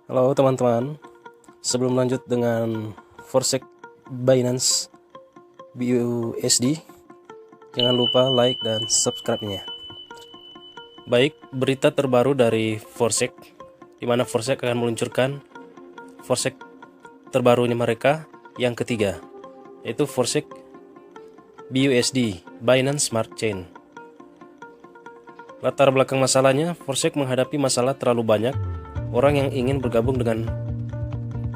Halo teman-teman, sebelum lanjut dengan Forsec Binance BUSD, jangan lupa like dan subscribe-nya. Baik, berita terbaru dari Forsec, di mana Forsec akan meluncurkan Forsec terbarunya mereka yang ketiga, yaitu Forsec BUSD Binance Smart Chain. Latar belakang masalahnya, Forsec menghadapi masalah terlalu banyak orang yang ingin bergabung dengan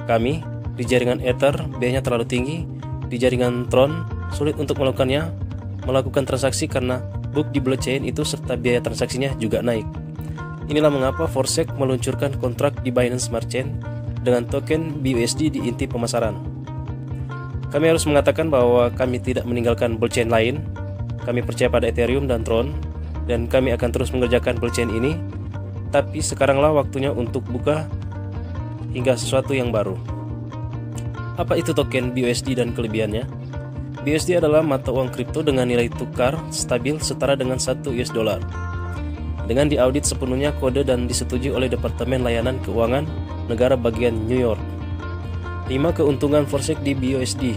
kami. Di jaringan Ether, biayanya terlalu tinggi. Di jaringan Tron, sulit untuk melakukan transaksi karena book di blockchain itu serta biaya transaksinya juga naik. Inilah mengapa Forsec meluncurkan kontrak di Binance Smart Chain dengan token BUSD di inti pemasaran. Kami harus mengatakan bahwa kami tidak meninggalkan blockchain lain. Kami percaya pada Ethereum dan Tron, dan kami akan terus mengerjakan blockchain ini. Tapi sekaranglah waktunya untuk buka hingga sesuatu yang baru. Apa itu token BUSD dan kelebihannya? BUSD adalah mata uang kripto dengan nilai tukar stabil setara dengan 1 US dollar. Dengan diaudit sepenuhnya kode dan disetujui oleh Departemen Layanan Keuangan Negara bagian New York. 5 keuntungan Forsec di BUSD.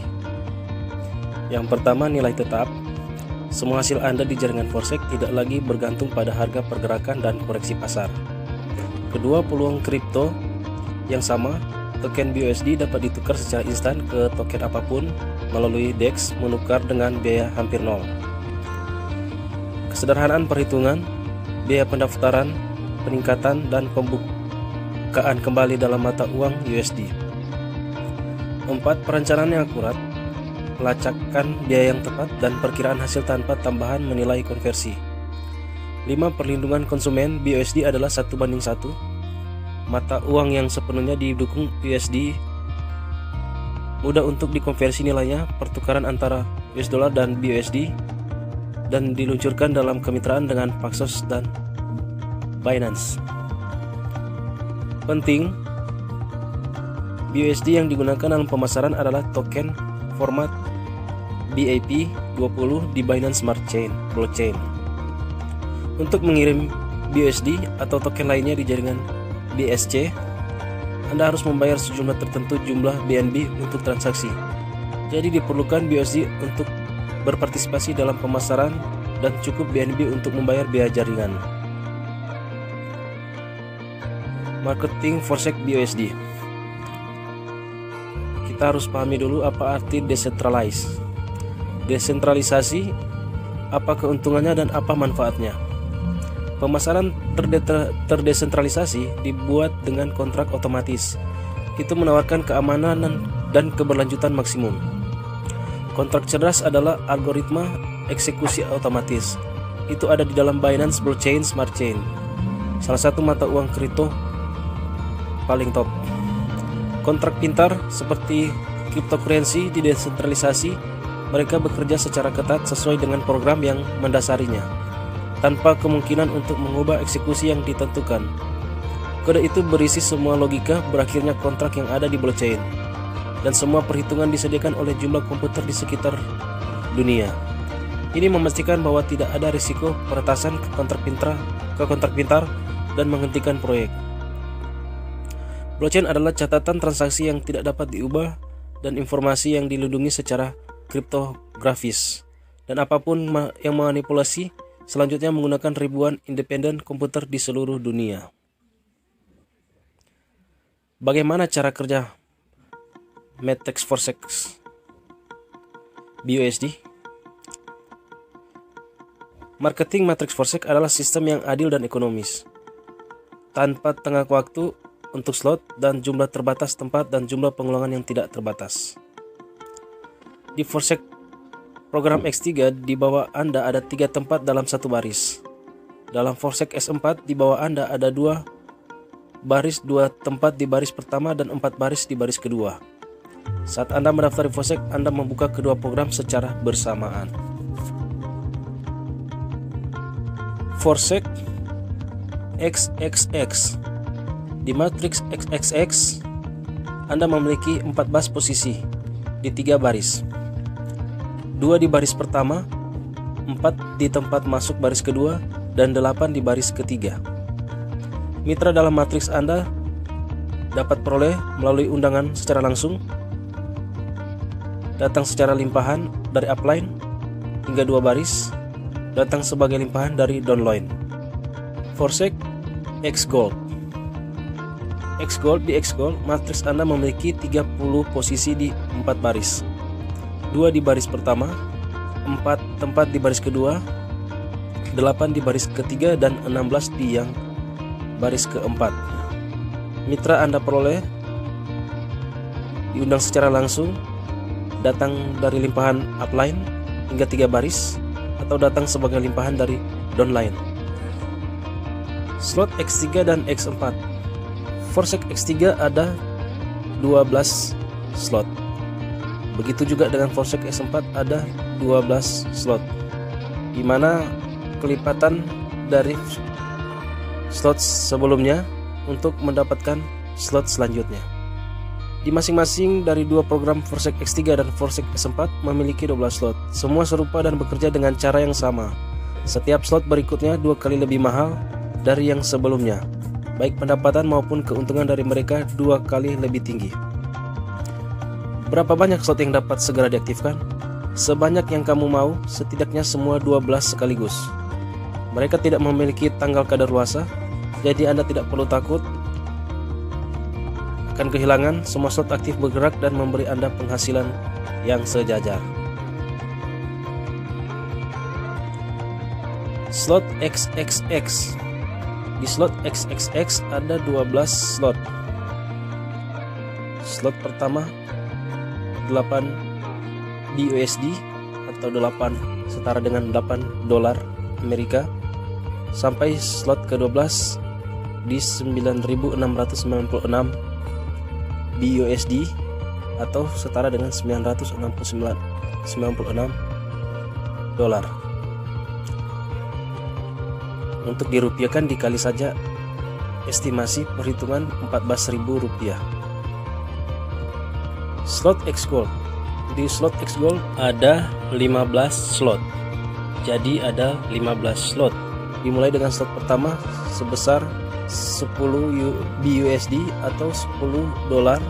Yang pertama, nilai tetap. Semua hasil Anda di jaringan Forsec tidak lagi bergantung pada harga pergerakan dan koreksi pasar. Kedua, peluang kripto yang sama. Token BUSD dapat ditukar secara instan ke token apapun melalui DEX, menukar dengan biaya hampir nol. Kesederhanaan perhitungan, biaya pendaftaran, peningkatan, dan pembukaan kembali dalam mata uang USD. 4. Perencanaan yang akurat, pelacakan biaya yang tepat, dan perkiraan hasil tanpa tambahan menilai konversi. 5. Perlindungan konsumen. BUSD adalah 1:1 mata uang yang sepenuhnya didukung USD. Mudah untuk dikonversi nilainya, pertukaran antara US dollar dan BUSD, dan diluncurkan dalam kemitraan dengan Paxos dan Binance. Penting, BUSD yang digunakan dalam pemasaran adalah token format BAP20 di Binance Smart Chain blockchain. Untuk mengirim BUSD atau token lainnya di jaringan BSC, Anda harus membayar sejumlah tertentu jumlah BNB untuk transaksi. Jadi diperlukan BUSD untuk berpartisipasi dalam pemasaran dan cukup BNB untuk membayar biaya jaringan. Marketing Forsec BUSD. Kita harus pahami dulu apa arti decentralized. Desentralisasi, apa keuntungannya dan apa manfaatnya. Pemasaran terdesentralisasi dibuat dengan kontrak otomatis. Itu menawarkan keamanan dan keberlanjutan maksimum. Kontrak cerdas adalah algoritma eksekusi otomatis. Itu ada di dalam Binance Blockchain Smart Chain, salah satu mata uang kripto paling top. Kontrak pintar seperti cryptocurrency didesentralisasi. Mereka bekerja secara ketat sesuai dengan program yang mendasarinya, tanpa kemungkinan untuk mengubah eksekusi yang ditentukan. Kode itu berisi semua logika berakhirnya kontrak yang ada di blockchain, dan semua perhitungan disediakan oleh jumlah komputer di sekitar dunia. Ini memastikan bahwa tidak ada risiko peretasan ke kontrak pintar dan menghentikan proyek. Blockchain adalah catatan transaksi yang tidak dapat diubah dan informasi yang dilindungi secara kriptografis, dan apapun yang manipulasi selanjutnya menggunakan ribuan independen komputer di seluruh dunia. Bagaimana cara kerja Matrix Forsec BUSD? Marketing Matrix Forsec adalah sistem yang adil dan ekonomis, tanpa tengah waktu untuk slot dan jumlah terbatas tempat dan jumlah pengulangan yang tidak terbatas. Di Forsec program X3 di bawah Anda ada 3 tempat dalam satu baris. Dalam Forsec S4 di bawah Anda ada 2 baris, 2 tempat di baris pertama dan 4 baris di baris kedua. Saat Anda mendaftar di Forsec, Anda membuka kedua program secara bersamaan. Forsec XXX. Di matriks XXX, Anda memiliki 14 posisi di 3 baris. 2 di baris pertama, 4 di tempat masuk baris kedua, dan 8 di baris ketiga. Mitra dalam matriks Anda dapat peroleh melalui undangan secara langsung, datang secara limpahan dari upline hingga 2 baris, datang sebagai limpahan dari downline. Forsake X Gold. Di X Gold, matriks Anda memiliki 30 posisi di 4 baris, 2 di baris pertama, 4 tempat di baris kedua, 8 di baris ketiga, dan 16 di yang baris keempat. Mitra Anda peroleh diundang secara langsung, datang dari limpahan upline hingga 3 baris, atau datang sebagai limpahan dari downline. Slot X3 dan X4. Forsake X3 ada 12 slot. Begitu juga dengan Forsake X4 ada 12 slot, di mana kelipatan dari slot sebelumnya untuk mendapatkan slot selanjutnya. Di masing-masing dari 2 program Forsake X3 dan Forsake X4 memiliki 12 slot. Semua serupa dan bekerja dengan cara yang sama. Setiap slot berikutnya 2 kali lebih mahal dari yang sebelumnya. Baik pendapatan maupun keuntungan dari mereka 2 kali lebih tinggi. Berapa banyak slot yang dapat segera diaktifkan? Sebanyak yang kamu mau, setidaknya semua 12 sekaligus. Mereka tidak memiliki tanggal kadaluarsa, jadi Anda tidak perlu takut akan kehilangan. Semua slot aktif bergerak dan memberi Anda penghasilan yang sejajar. Slot XXX. Di slot XXX ada 12 slot. Slot pertama 8 BUSD atau 8 setara dengan 8 dolar Amerika, sampai slot ke-12 di 9.696 BUSD atau setara dengan 996 dolar. Untuk dirupiahkan dikali saja estimasi perhitungan 14.000 rupiah. Slot X Gold. Di slot X Gold ada 15 slot. Jadi ada 15 slot. Dimulai dengan slot pertama sebesar 10 BUSD atau 10 dolar,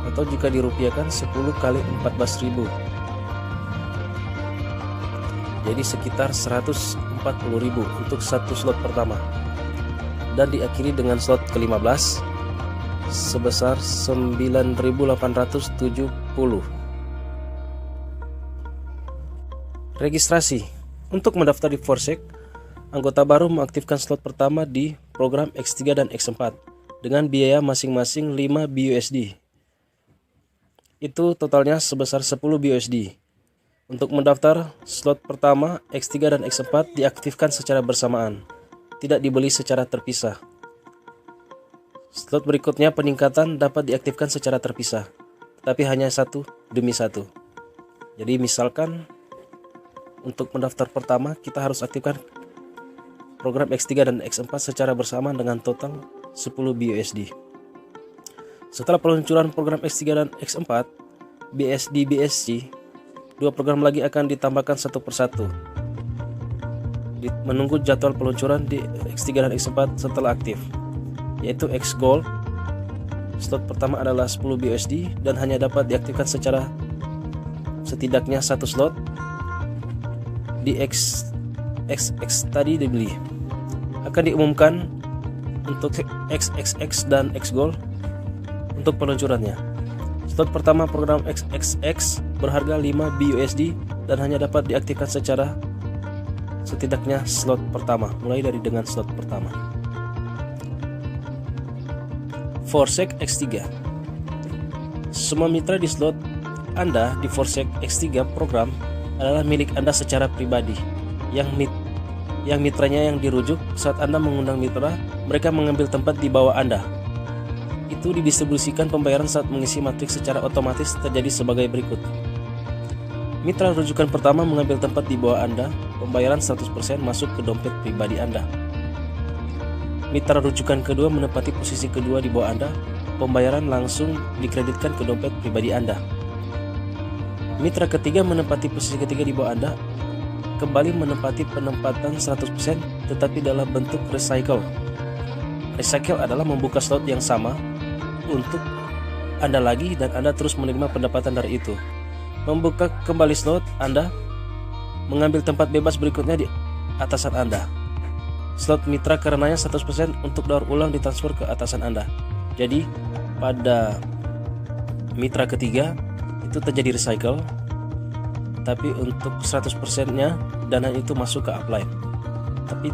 atau jika dirupiahkan 10 kali 14.000. Jadi sekitar 140.000 untuk satu slot pertama. Dan diakhiri dengan slot ke-15 sebesar 9.870. Registrasi. Untuk mendaftar di Forsake, anggota baru mengaktifkan slot pertama di program X3 dan X4 dengan biaya masing-masing 5 BUSD. Itu totalnya sebesar 10 BUSD. Untuk mendaftar, slot pertama, X3 dan X4 diaktifkan secara bersamaan, tidak dibeli secara terpisah. Slot berikutnya peningkatan dapat diaktifkan secara terpisah, tapi hanya satu demi satu. Jadi misalkan untuk mendaftar pertama kita harus aktifkan program X3 dan X4 secara bersamaan dengan total 10 BUSD. Setelah peluncuran program X3 dan X4, BSC, 2 program lagi akan ditambahkan satu persatu. Menunggu jadwal peluncuran di X3 dan X4 setelah aktif, yaitu X Gold. Slot pertama adalah 10 BUSD dan hanya dapat diaktifkan secara setidaknya satu slot. Di XXX tadi dibeli. Akan diumumkan untuk XXX dan X Gold untuk peluncurannya. Slot pertama program XXX berharga 5 BUSD dan hanya dapat diaktifkan secara setidaknya slot pertama, mulai dari dengan slot pertama. Forsake X3. Semua mitra di slot Anda di Forsake X3 program adalah milik Anda secara pribadi. Yang mitranya yang dirujuk saat Anda mengundang mitra, mereka mengambil tempat di bawah Anda. Itu didistribusikan pembayaran saat mengisi matriks secara otomatis terjadi sebagai berikut. Mitra rujukan pertama mengambil tempat di bawah Anda, pembayaran 100% masuk ke dompet pribadi Anda. Mitra rujukan kedua menempati posisi kedua di bawah Anda, pembayaran langsung dikreditkan ke dompet pribadi Anda. Mitra ketiga menempati posisi ketiga di bawah Anda, kembali menempati penempatan 100% tetapi dalam bentuk recycle. Recycle adalah membuka slot yang sama untuk Anda lagi dan Anda terus menerima pendapatan dari itu. Membuka kembali slot, Anda mengambil tempat bebas berikutnya di atasan Anda. Slot mitra karenanya 100% untuk daur ulang ditransfer ke atasan Anda. Jadi pada mitra ketiga itu terjadi recycle, tapi untuk 100% nya dana itu masuk ke upline. Tapi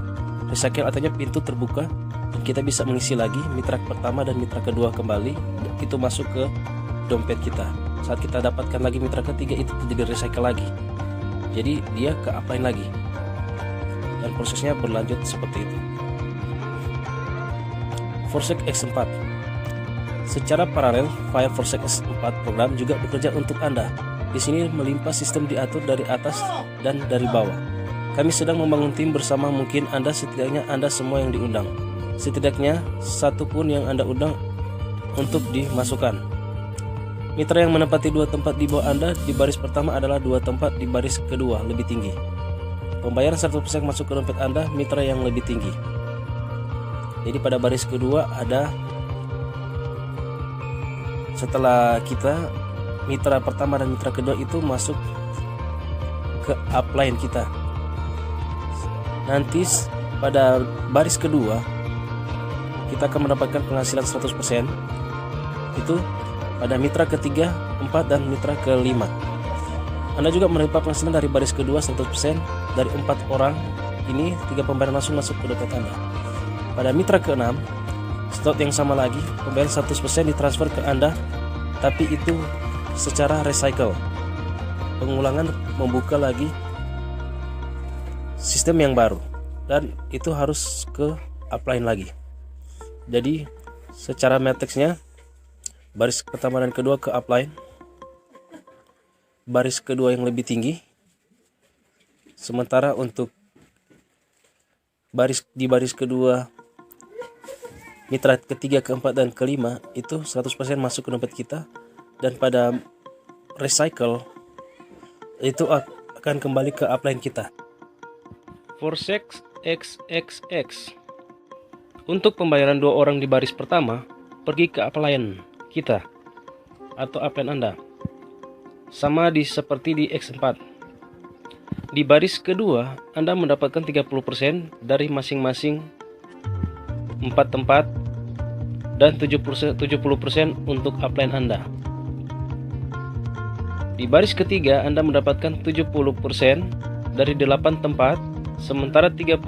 recycle artinya pintu terbuka dan kita bisa mengisi lagi mitra pertama dan mitra kedua kembali, itu masuk ke dompet kita. Saat kita dapatkan lagi mitra ketiga itu terjadi recycle lagi, jadi dia ke upline lagi, dan prosesnya berlanjut seperti itu. Forsec X4. Secara paralel, Fire Forsec X4 program juga bekerja untuk Anda. Di sini melimpah sistem diatur dari atas dan dari bawah. Kami sedang membangun tim bersama, mungkin Anda, setidaknya Anda semua yang diundang. Setidaknya satu pun yang Anda undang untuk dimasukkan. Mitra yang menempati 2 tempat di bawah Anda di baris pertama adalah 2 tempat di baris kedua lebih tinggi. Pembayaran 100% masuk ke dompet Anda, mitra yang lebih tinggi. Jadi pada baris kedua ada, setelah kita mitra pertama dan mitra kedua itu masuk ke upline kita. Nanti pada baris kedua kita akan mendapatkan penghasilan 100%. Itu pada mitra ketiga, 4 dan mitra kelima. Anda juga menerima penghasilan dari baris kedua 100% dari 4 orang ini. 3 pembayaran langsung masuk ke dompet Anda. Pada mitra ke-6, slot yang sama lagi, pembayaran 100% ditransfer ke Anda, tapi itu secara recycle. Pengulangan membuka lagi sistem yang baru, dan itu harus ke upline lagi. Jadi secara matriksnya, baris pertama dan kedua ke upline, baris kedua yang lebih tinggi, sementara untuk di baris kedua, mitra ketiga, keempat, dan kelima itu 100% masuk ke dompet kita, dan pada recycle itu akan kembali ke upline kita. Forsec XXX. Untuk pembayaran 2 orang di baris pertama, pergi ke upline kita atau upline Anda. Sama seperti di X4. Di baris kedua, Anda mendapatkan 30% dari masing-masing 4 tempat dan 70% untuk upline Anda. Di baris ketiga, Anda mendapatkan 70% dari 8 tempat, sementara 30%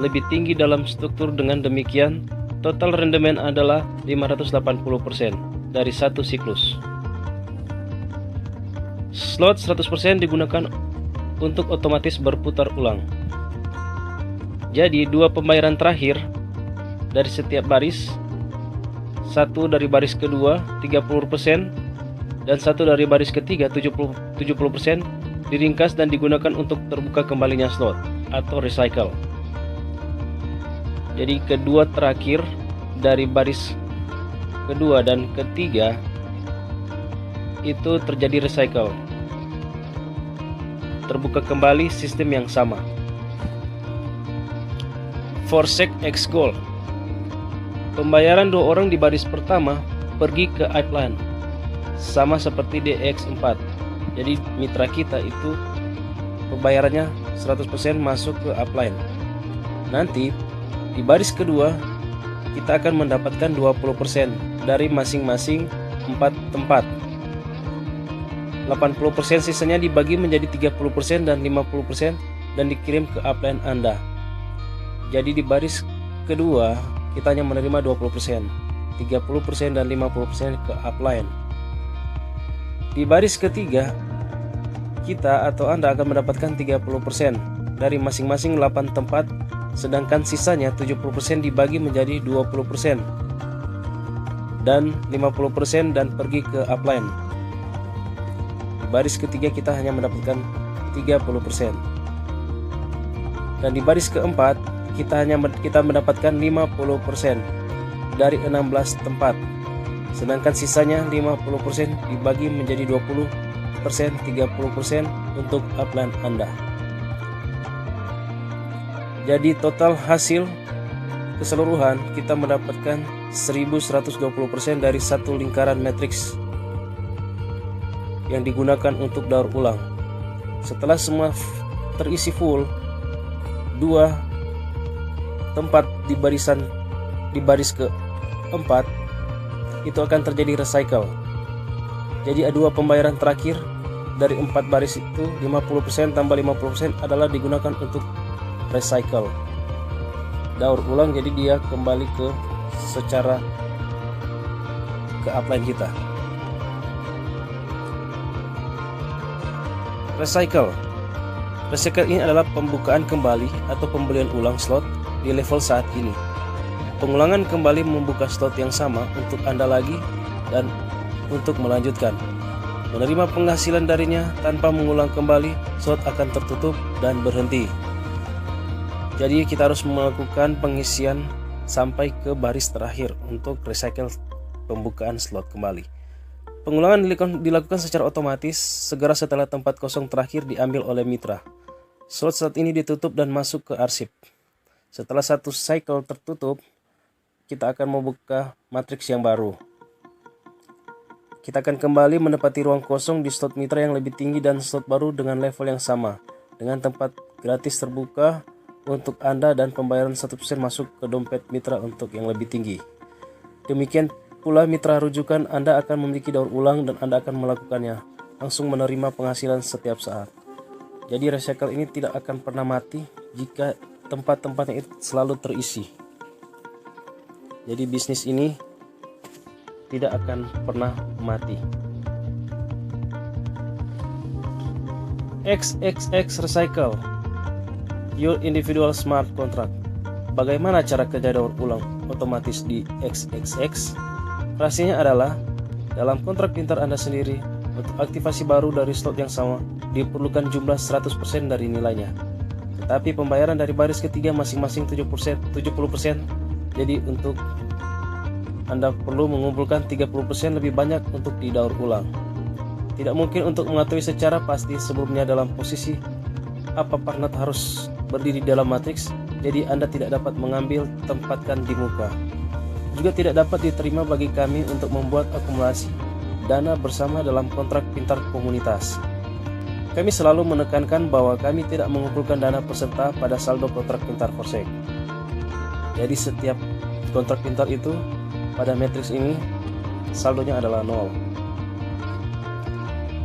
lebih tinggi dalam struktur. Dengan demikian, total rendemen adalah 580% dari satu siklus. Slot 100% digunakan untuk otomatis berputar ulang. Jadi 2 pembayaran terakhir dari setiap baris, 1 dari baris kedua 30% dan 1 dari baris ketiga 70% diringkas dan digunakan untuk terbuka kembalinya slot atau recycle. Jadi kedua terakhir dari baris kedua dan ketiga itu terjadi recycle, terbuka kembali sistem yang sama. Forsec X Gold. Pembayaran 2 orang di baris pertama pergi ke upline, sama seperti di X4. Jadi mitra kita itu pembayarannya 100% masuk ke upline. Nanti di baris kedua kita akan mendapatkan 20% dari masing-masing 4 tempat. 80% sisanya dibagi menjadi 30% dan 50% dan dikirim ke upline Anda. Jadi di baris kedua kita hanya menerima 20%, 30% dan 50% ke upline. Di baris ketiga kita atau Anda akan mendapatkan 30% dari masing-masing 8 tempat, sedangkan sisanya 70% dibagi menjadi 20% dan 50% dan pergi ke upline. Di baris ketiga kita hanya mendapatkan 30%. Dan di baris keempat kita mendapatkan 50% dari 16 tempat, sedangkan sisanya 50% dibagi menjadi 20%, 30% untuk upline Anda. Jadi total hasil keseluruhan kita mendapatkan 1120% dari satu lingkaran matriks yang digunakan untuk daur ulang. Setelah semua terisi full, dua tempat di baris keempat itu akan terjadi recycle. Jadi dua pembayaran terakhir dari 4 baris itu 50% tambah 50% adalah digunakan untuk recycle, daur ulang. Jadi dia kembali ke secara ke upline kita. Recycle ini adalah pembukaan kembali atau pembelian ulang slot di level saat ini. Pengulangan kembali membuka slot yang sama untuk Anda lagi dan untuk melanjutkan menerima penghasilan darinya tanpa mengulang kembali. Slot akan tertutup dan berhenti. Jadi kita harus melakukan pengisian sampai ke baris terakhir untuk recycle pembukaan slot kembali. Pengulangan dilakukan secara otomatis segera setelah tempat kosong terakhir diambil oleh mitra. Slot saat ini ditutup dan masuk ke arsip. Setelah satu cycle tertutup, kita akan membuka matriks yang baru. Kita akan kembali menempati ruang kosong di slot mitra yang lebih tinggi dan slot baru dengan level yang sama, dengan tempat gratis terbuka untuk Anda dan pembayaran 1% masuk ke dompet mitra untuk yang lebih tinggi. Demikian pula mitra rujukan Anda akan memiliki daur ulang dan Anda akan melakukannya, langsung menerima penghasilan setiap saat. Jadi recycle ini tidak akan pernah mati jika tempat-tempatnya itu selalu terisi. Jadi bisnis ini tidak akan pernah mati. XXX Recycle, your individual smart contract. Bagaimana cara kerja daur ulang otomatis di XXX? Rahasianya adalah dalam kontrak pintar Anda sendiri, untuk aktivasi baru dari slot yang sama diperlukan jumlah 100% dari nilainya. Tetapi pembayaran dari baris ketiga masing-masing 70%. Jadi untuk Anda perlu mengumpulkan 30% lebih banyak untuk didaur ulang. Tidak mungkin untuk mengetahui secara pasti sebelumnya dalam posisi apa partner harus berdiri dalam matriks, jadi Anda tidak dapat mengambil tempatkan di muka. Juga tidak dapat diterima bagi kami untuk membuat akumulasi dana bersama dalam kontrak pintar komunitas. Kami selalu menekankan bahwa kami tidak mengumpulkan dana peserta pada saldo kontrak pintar Forsake. Jadi setiap kontrak pintar itu pada matriks ini saldonya adalah 0.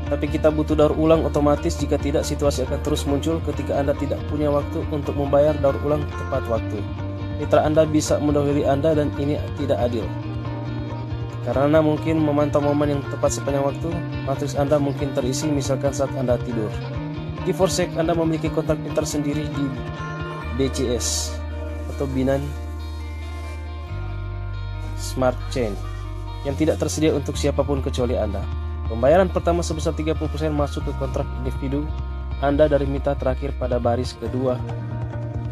Tapi kita butuh daur ulang otomatis, jika tidak situasi akan terus muncul ketika Anda tidak punya waktu untuk membayar daur ulang tepat waktu. Mitra Anda bisa mendahului Anda dan ini tidak adil. Karena mungkin memantau momen yang tepat sepanjang waktu, matriks Anda mungkin terisi misalkan saat Anda tidur. Di Forsake Anda memiliki kontrak pintar sendiri di BCS atau Binance Smart Chain yang tidak tersedia untuk siapapun kecuali Anda. Pembayaran pertama sebesar 30% masuk ke kontrak individu Anda dari mitra terakhir pada baris kedua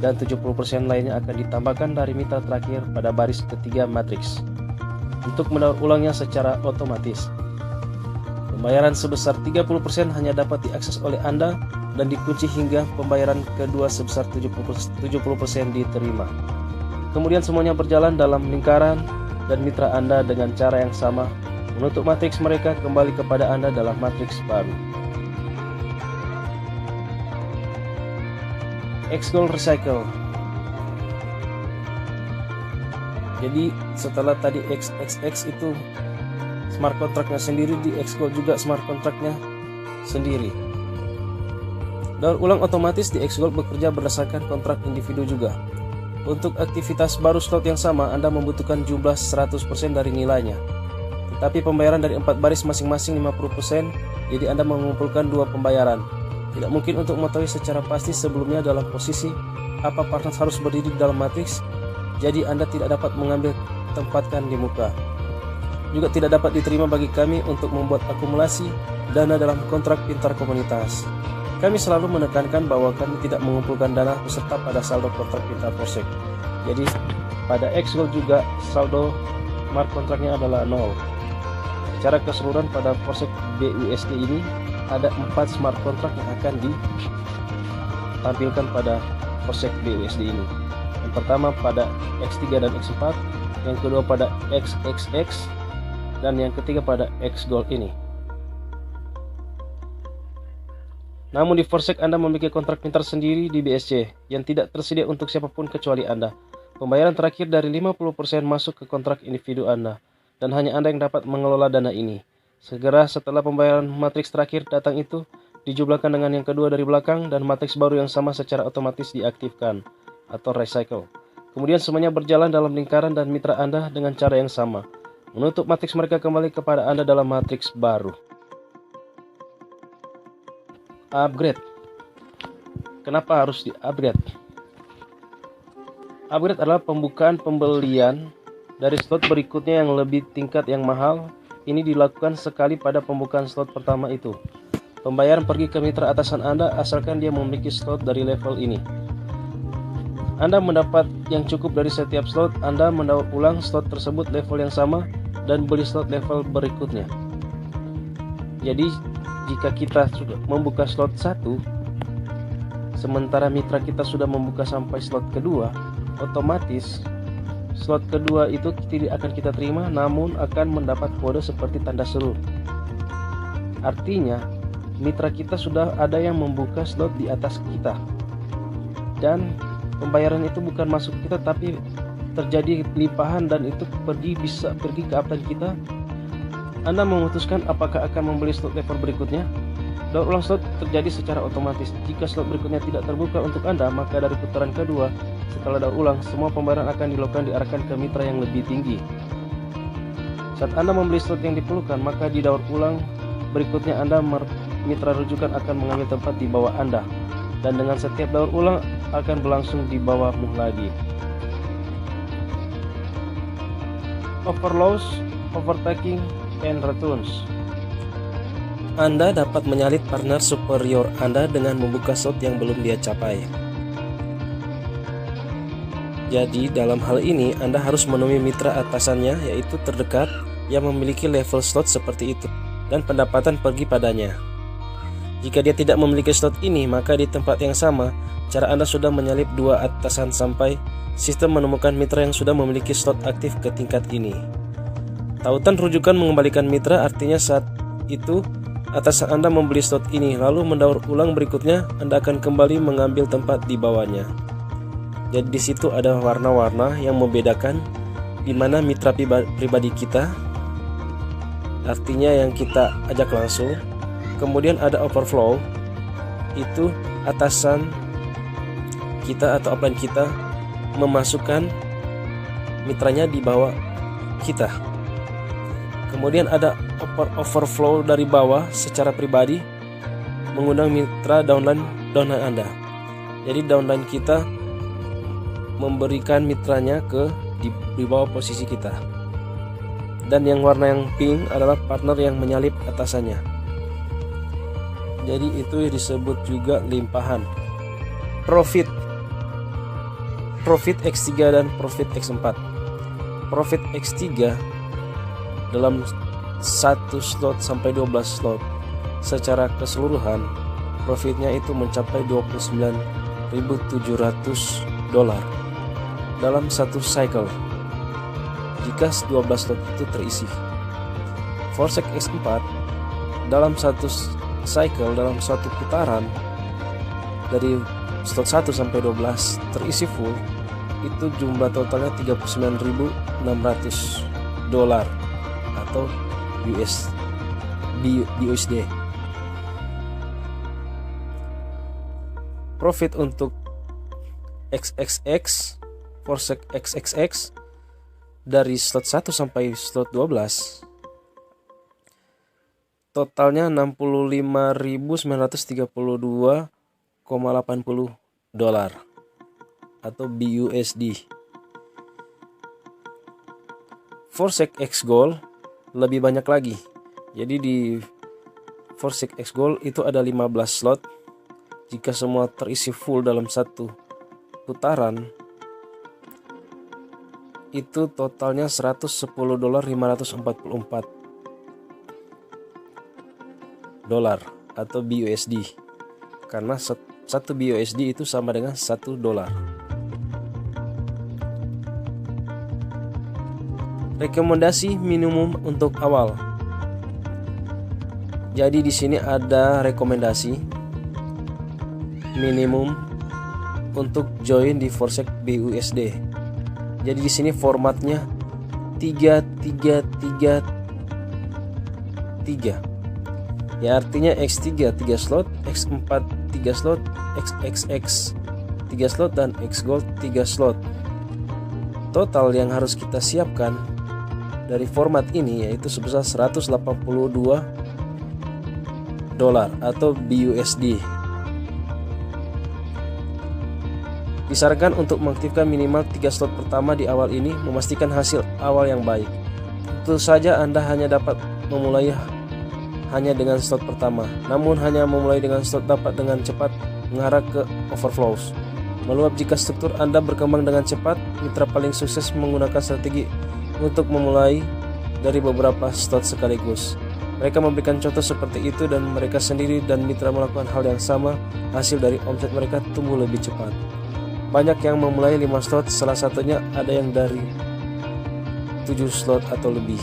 dan 70% lainnya akan ditambahkan dari mitra terakhir pada baris ketiga matriks untuk mendaur ulangnya secara otomatis. Pembayaran sebesar 30% hanya dapat diakses oleh Anda dan dikunci hingga pembayaran kedua sebesar 70% diterima. Kemudian semuanya berjalan dalam lingkaran dan mitra Anda dengan cara yang sama menutup matriks mereka kembali kepada Anda dalam matriks baru. XGold Recycle. Jadi setelah tadi XXX itu smart contractnya sendiri, di XGold juga smart contractnya sendiri. Daur ulang otomatis di XGold bekerja berdasarkan kontrak individu juga. Untuk aktivitas baru slot yang sama, Anda membutuhkan jumlah 100% dari nilainya. Tetapi pembayaran dari 4 baris masing-masing 50%, jadi Anda mengumpulkan 2 pembayaran. Tidak mungkin untuk mengetahui secara pasti sebelumnya dalam posisi apa partner harus berdiri dalam matriks, jadi Anda tidak dapat mengambil tempatkan di muka. Juga tidak dapat diterima bagi kami untuk membuat akumulasi dana dalam kontrak pintar komunitas. Kami selalu menekankan bahwa kami tidak mengumpulkan dana peserta pada saldo kontrak pintar Forsake. Jadi pada XGold juga saldo smart kontraknya adalah 0. Secara keseluruhan pada Forsake BUSD ini ada 4 smart kontrak yang akan ditampilkan pada Forsake BUSD ini. Yang pertama pada X3 dan X4, yang kedua pada XXX, dan yang ketiga pada X Gold ini. Namun di Forsec Anda memiliki kontrak pintar sendiri di BSC yang tidak tersedia untuk siapapun kecuali Anda. Pembayaran terakhir dari 50% masuk ke kontrak individu Anda, dan hanya Anda yang dapat mengelola dana ini. Segera setelah pembayaran matriks terakhir datang itu, dijumlahkan dengan yang kedua dari belakang dan matriks baru yang sama secara otomatis diaktifkan atau recycle. Kemudian semuanya berjalan dalam lingkaran dan mitra Anda dengan cara yang sama, menutup matriks mereka kembali kepada Anda dalam matriks baru. Upgrade. Kenapa harus di-upgrade? Upgrade adalah pembukaan pembelian dari slot berikutnya yang lebih tingkat yang mahal. Ini dilakukan sekali pada pembukaan slot pertama itu. Pembayaran pergi ke mitra atasan Anda asalkan dia memiliki slot dari level ini. Anda mendapat yang cukup dari setiap slot. Anda mendaur ulang slot tersebut level yang sama dan beli slot level berikutnya. Jadi jika kita sudah membuka slot 1, sementara mitra kita sudah membuka sampai slot kedua, otomatis slot kedua itu tidak akan kita terima, namun akan mendapat kode seperti tanda seru. Artinya, mitra kita sudah ada yang membuka slot di atas kita. Dan pembayaran itu bukan masuk ke kita, tapi terjadi limpahan dan itu bisa pergi ke upline kita. Anda memutuskan apakah akan membeli slot level berikutnya. Daur ulang slot terjadi secara otomatis. Jika slot berikutnya tidak terbuka untuk Anda, maka dari putaran kedua setelah daur ulang, semua pembayaran akan dilakukan diarahkan ke mitra yang lebih tinggi. Saat Anda membeli slot yang diperlukan, maka di daur ulang berikutnya mitra rujukan akan mengambil tempat di bawah Anda, dan dengan setiap daur ulang akan berlangsung di bawahmu lagi. Overloss, overtaking, and returns. Anda dapat menyalip partner superior Anda dengan membuka slot yang belum dia capai. Jadi dalam hal ini Anda harus menemui mitra atasannya, yaitu terdekat, yang memiliki level slot seperti itu dan pendapatan pergi padanya. Jika dia tidak memiliki slot ini, maka di tempat yang sama cara Anda sudah menyalip dua atasan sampai sistem menemukan mitra yang sudah memiliki slot aktif ke tingkat ini. Tautan rujukan mengembalikan mitra artinya saat itu atasan Anda membeli slot ini, lalu mendaur ulang berikutnya Anda akan kembali mengambil tempat di bawahnya. Jadi di situ ada warna-warna yang membedakan di mana mitra pribadi kita, artinya yang kita ajak langsung. Kemudian ada overflow, itu atasan kita atau upline kita memasukkan mitranya di bawah kita. Kemudian ada overflow dari bawah secara pribadi mengundang mitra downline Anda. Jadi downline kita memberikan mitranya di bawah posisi kita. Dan yang warna yang pink adalah partner yang menyalip atasannya. Jadi itu disebut juga limpahan. Profit X3 dan Profit X4. Profit X3 dalam 1 slot sampai 12 slot secara keseluruhan profitnya itu mencapai $29.700 dalam satu cycle jika 12 slot itu terisi. Forsec X4 dalam satu cycle, dalam satu putaran dari slot 1 sampai 12 terisi full, itu jumlah totalnya $39.600 atau USD. Profit untuk XXX, Forsec XXX dari slot 1 sampai slot 12 totalnya $65.932,80 atau BUSD. Forsec X Gold lebih banyak lagi. Jadi di Forsec X Gold itu ada 15 slot. Jika semua terisi full dalam satu putaran, itu totalnya $110.544 atau BUSD, karena satu BUSD itu sama dengan $1. Rekomendasi minimum untuk awal. Jadi di sini ada rekomendasi minimum untuk join di Forsec BUSD. Jadi di sini formatnya 3 ya, artinya X3 3 slot, X4 3 slot, XXX 3 slot, dan X Gold 3 slot. Total yang harus kita siapkan dari format ini yaitu sebesar $182 atau BUSD. Disarankan untuk mengaktifkan minimal 3 slot pertama di awal ini, memastikan hasil awal yang baik. Tentu saja Anda hanya dapat memulai hanya dengan slot pertama, namun hanya memulai dengan slot dapat dengan cepat mengarah ke overflows. Meluap jika struktur Anda berkembang dengan cepat. Mitra paling sukses menggunakan strategi untuk memulai dari beberapa slot sekaligus. Mereka memberikan contoh seperti itu dan mereka sendiri dan mitra melakukan hal yang sama. Hasil dari omset mereka tumbuh lebih cepat. Banyak yang memulai 5 slot, salah satunya ada yang dari 7 slot atau lebih.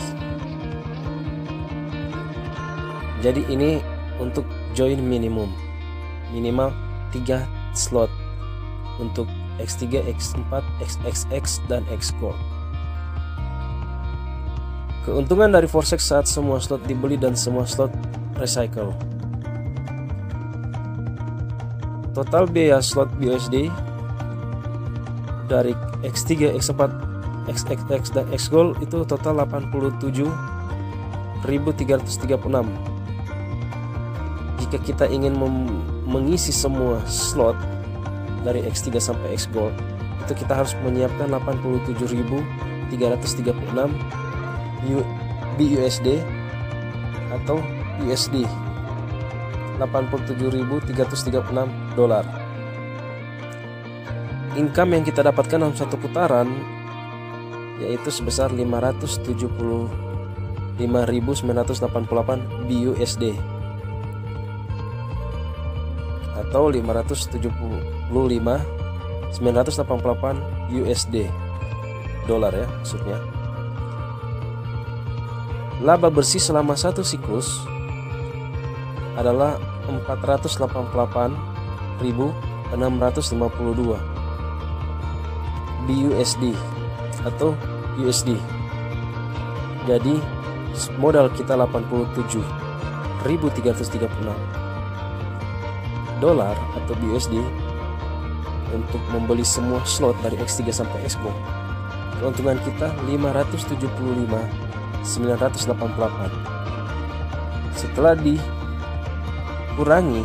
Jadi ini untuk join minimum, minimal 3 slot untuk X3, X4, XXX, dan X Gold. Keuntungan dari Forsec saat semua slot dibeli dan semua slot recycle. Total biaya slot BUSD dari X3, X4, XXX, dan X Gold itu total 87.336. Jika kita ingin mengisi semua slot dari X3 sampai X Gold, itu kita harus menyiapkan 87.336 BUSD atau USD, $87.336. Income yang kita dapatkan dalam satu putaran yaitu sebesar 575.988 BUSD atau 575.988 USD dolar ya maksudnya. Laba bersih selama satu siklus adalah 488.652 BUSD atau USD. Jadi modal kita 87.336 dolar atau BUSD untuk membeli semua slot dari X3 sampai X Gold. Keuntungan kita 575.988. Setelah dikurangi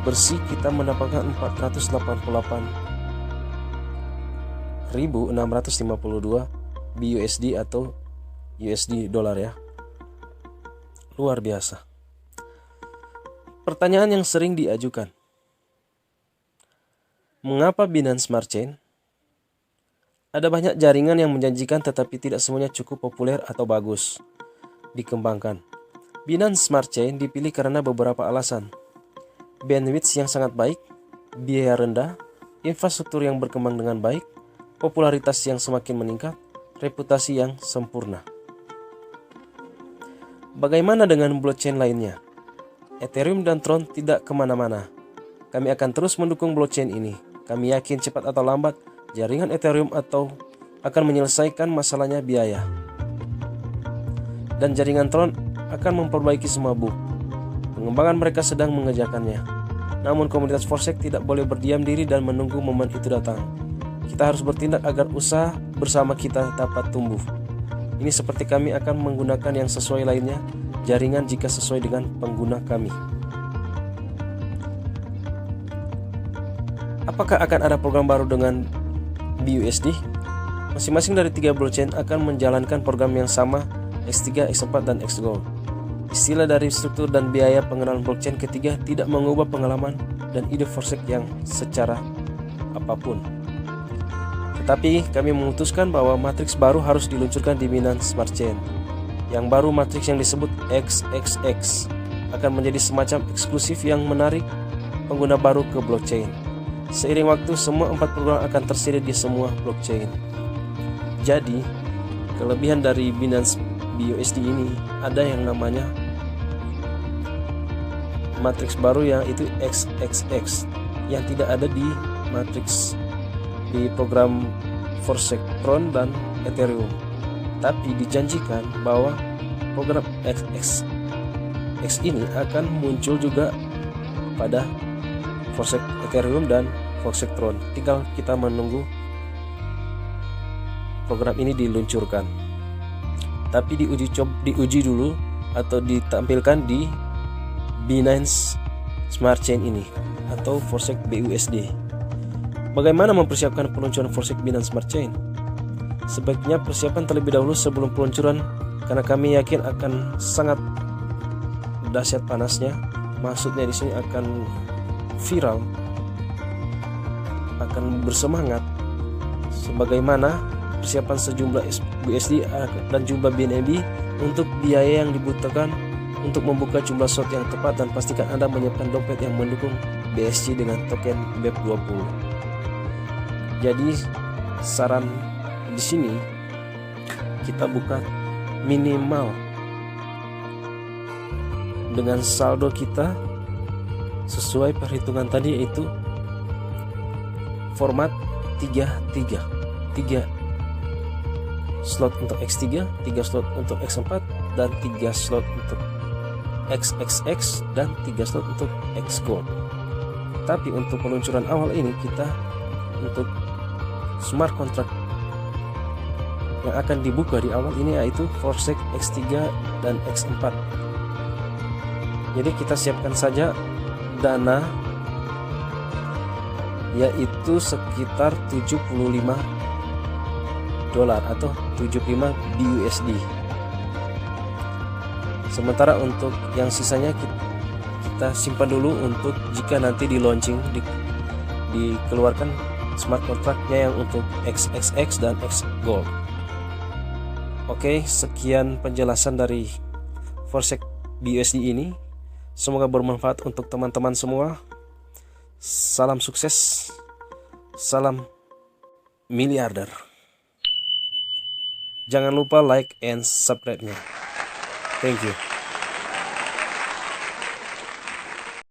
bersih kita mendapatkan 488.652 BUSD atau USD dolar ya. Luar biasa. Pertanyaan yang sering diajukan. Mengapa Binance Smart Chain? Ada banyak jaringan yang menjanjikan tetapi tidak semuanya cukup populer atau bagus dikembangkan. Binance Smart Chain dipilih karena beberapa alasan. Bandwidth yang sangat baik, biaya rendah, infrastruktur yang berkembang dengan baik, popularitas yang semakin meningkat, reputasi yang sempurna. Bagaimana dengan blockchain lainnya? Ethereum dan Tron tidak kemana-mana. Kami akan terus mendukung blockchain ini. Kami yakin cepat atau lambat jaringan Ethereum akan menyelesaikan masalahnya biaya. Dan jaringan Tron akan memperbaiki semua bug. Pengembangan mereka sedang mengerjakannya. Namun komunitas Forsec tidak boleh berdiam diri dan menunggu momen itu datang. Kita harus bertindak agar usaha bersama kita dapat tumbuh. Ini seperti kami akan menggunakan yang sesuai lainnya, jaringan jika sesuai dengan pengguna kami. Apakah akan ada program baru dengan BUSD? Masing-masing dari 3 blockchain akan menjalankan program yang sama, X3, X4, dan X Gold. Istilah dari struktur dan biaya pengenalan blockchain ketiga tidak mengubah pengalaman dan ide Forsec yang secara apapun. Tetapi kami memutuskan bahwa matriks baru harus diluncurkan di Binance Smart Chain. Yang baru matriks yang disebut XXX akan menjadi semacam eksklusif yang menarik pengguna baru ke blockchain. Seiring waktu semua 4 program akan tersedia di semua blockchain. Jadi Kelebihan dari Binance BUSD ini ada yang namanya matriks baru yang itu XXX yang tidak ada di matriks di program Forsec Tron dan Ethereum. Tapi dijanjikan bahwa program XXX ini akan muncul juga pada Forsec Ethereum dan Forsec Tron. Tinggal kita menunggu program ini diluncurkan. Tapi diuji dulu atau ditampilkan di Binance Smart Chain ini atau Forsec BUSD. Bagaimana mempersiapkan peluncuran Forsec Binance Smart Chain? Sebaiknya persiapan terlebih dahulu sebelum peluncuran, karena kami yakin akan sangat dahsyat panasnya. Maksudnya di sini akan viral, akan bersemangat. Sebagaimana persiapan sejumlah BUSD dan jumlah BNB untuk biaya yang dibutuhkan untuk membuka jumlah slot yang tepat, dan pastikan Anda menyiapkan dompet yang mendukung BSC dengan token BEP20. Jadi saran di sini kita buka minimal dengan saldo kita sesuai perhitungan tadi, yaitu format 3 slot untuk X3, 3 slot untuk X4, dan 3 slot untuk XXX, dan 3 slot untuk X Gold. Tapi untuk peluncuran awal ini kita untuk smart contract yang akan dibuka di awal ini yaitu Forsec X3 dan X4. Jadi kita siapkan saja dana yaitu sekitar 75 dolar atau 75 BUSD. Sementara untuk yang sisanya kita simpan dulu untuk jika nanti di launching dikeluarkan smart contractnya yang untuk XXX dan X Gold. Oke, sekian penjelasan dari Forsec BUSD ini. Semoga bermanfaat untuk teman-teman semua. Salam sukses, salam miliarder. Jangan lupa like and subscribe-nya. Thank you.